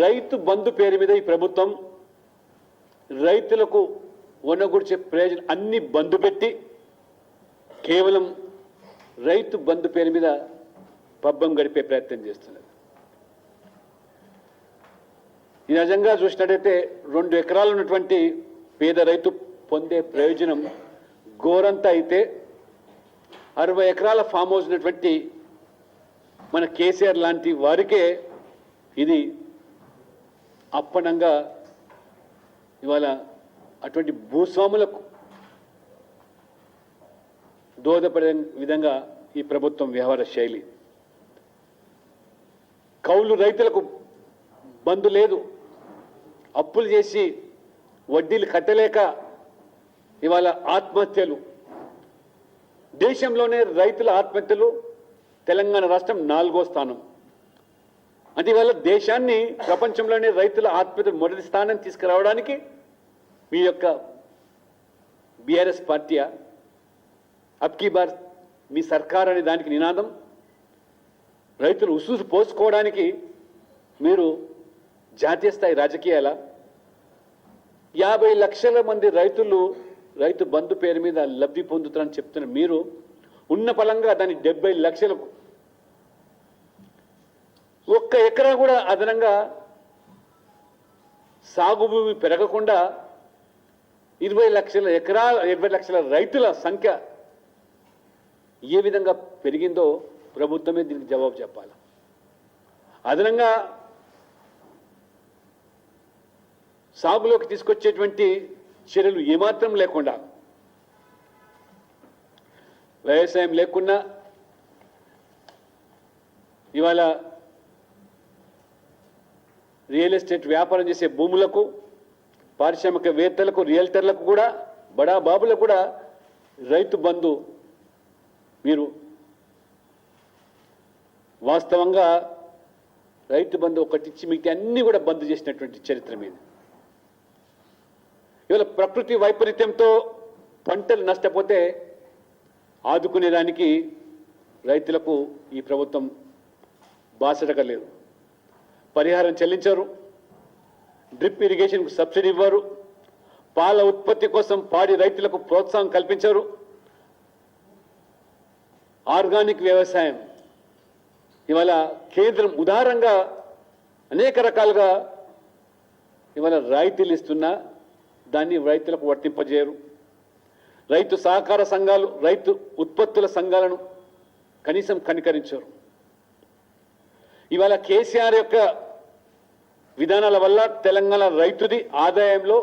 రైతు బంధు పేరు మీద ఈ ప్రభుత్వం రైతులకు వనగూర్చే ప్రయోజనం అన్ని బంధు పెట్టి కేవలం రైతు బంధు పేరు మీద పబ్బం గడిపే ప్రయత్నం చేస్తున్నది. ఈ నిజంగా చూసినట్టయితే 2 ఎకరాలు ఉన్నటువంటి పేద రైతు పొందే ప్రయోజనం గోరంతా అయితే 60 ఎకరాల ఫామ్ హౌస్ ఉన్నటువంటి మన కేసీఆర్ లాంటి వారికే ఇది అప్పనంగా ఇవాళ అటువంటి భూస్వాములకు దోహదపడే విధంగా ఈ ప్రభుత్వం వ్యవహార శైలి. కౌలు రైతులకు బంధు లేదు, అప్పులు చేసి వడ్డీలు కట్టలేక ఇవాళ ఆత్మహత్యలు. దేశంలోనే రైతుల ఆత్మహత్యలు తెలంగాణ రాష్ట్రం 4వ స్థానం. అంటే ఇవాళ దేశాన్ని ప్రపంచంలోనే రైతుల ఆత్మహత్యలు మొదటి స్థానం తీసుకురావడానికి మీ యొక్క బీఆర్ఎస్ పార్టీ అబ్కీ బార్ మీ సర్కార్ అనే దానికి నినాదం. రైతులు ఉసుసు పోసుకోవడానికి మీరు జాతీయ స్థాయి రాజకీయాల 50 లక్షల మంది రైతులు రైతు బంధు పేరు మీద లబ్ధి పొందుతారని చెప్తున్న మీరు ఉన్న పలంగా దాన్ని 70 లక్షలకు 1 ఎకరా కూడా అదనంగా సాగు భూమి పెరగకుండా 20 లక్షల రైతుల సంఖ్య ఏ విధంగా పెరిగిందో ప్రభుత్వమే దీనికి జవాబు చెప్పాలి. అదనంగా సాగులోకి తీసుకొచ్చేటువంటి చర్యలు ఏమాత్రం లేకుండా, వ్యవసాయం లేకుండా ఇవాళ రియల్ ఎస్టేట్ వ్యాపారం చేసే భూములకు, పారిశ్రామికవేత్తలకు, రియల్టర్లకు కూడా, బడా బాబులకు కూడా రైతు బంధు మీరు వాస్తవంగా రైతు బంధు ఒకటి ఇచ్చి మిగతా అన్ని కూడా బంద్ చేసినటువంటి చరిత్ర మీద. ఇవాళ ప్రకృతి వైపరీత్యంతో పంటలు నష్టపోతే ఆదుకునేదానికి రైతులకు ఈ ప్రభుత్వం బాసటగా లేదు. పరిహారం చెల్లించరు, డ్రిప్ ఇరిగేషన్కు సబ్సిడీ ఇవ్వరు, పాల ఉత్పత్తి కోసం పాడి రైతులకు ప్రోత్సాహం కల్పించరు. ఆర్గానిక్ వ్యవసాయం ఇవాళ కేంద్రం ఉదారంగా అనేక రకాలుగా ఇవాళ రాయితీలు ఇస్తున్నా దాన్ని రైతులకు వర్తింపజేయరు. రైతు సహకార సంఘాలు, రైతు ఉత్పత్తుల సంఘాలను కనీసం కనికరించరు. ఇవాళ కేసీఆర్ యొక్క విధానాల వల్ల తెలంగాణ రైతుది ఆదాయంలో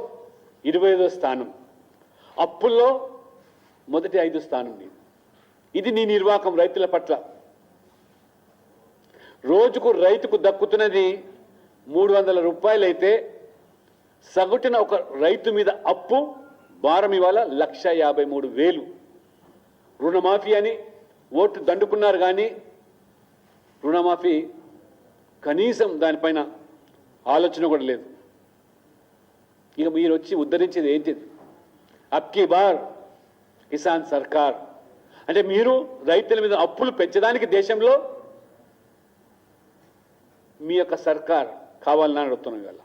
25వ స్థానం, అప్పుల్లో మొదటి 5 స్థానం. ఇది నీ నిర్వాహకం రైతుల పట్ల. రోజుకు రైతుకు దక్కుతున్నది 300 రూపాయలు అయితే సగటున ఒక రైతు మీద అప్పు భారం ఇవాళ 1,53,000. రుణమాఫీ అని ఓటు దండుకున్నారు కానీ రుణమాఫీ కనీసం దానిపైన ఆలోచన కూడా లేదు. ఇక మీరు వచ్చి ఉద్ధరించేది ఏంటిది? అబ్కీ బార్ కిసాన్ సర్కార్ అంటే మీరు రైతుల మీద అప్పులు పెంచడానికి దేశంలో మీ యొక్క సర్కార్ కావాలని అడుగుతున్నాం ఇవాళ.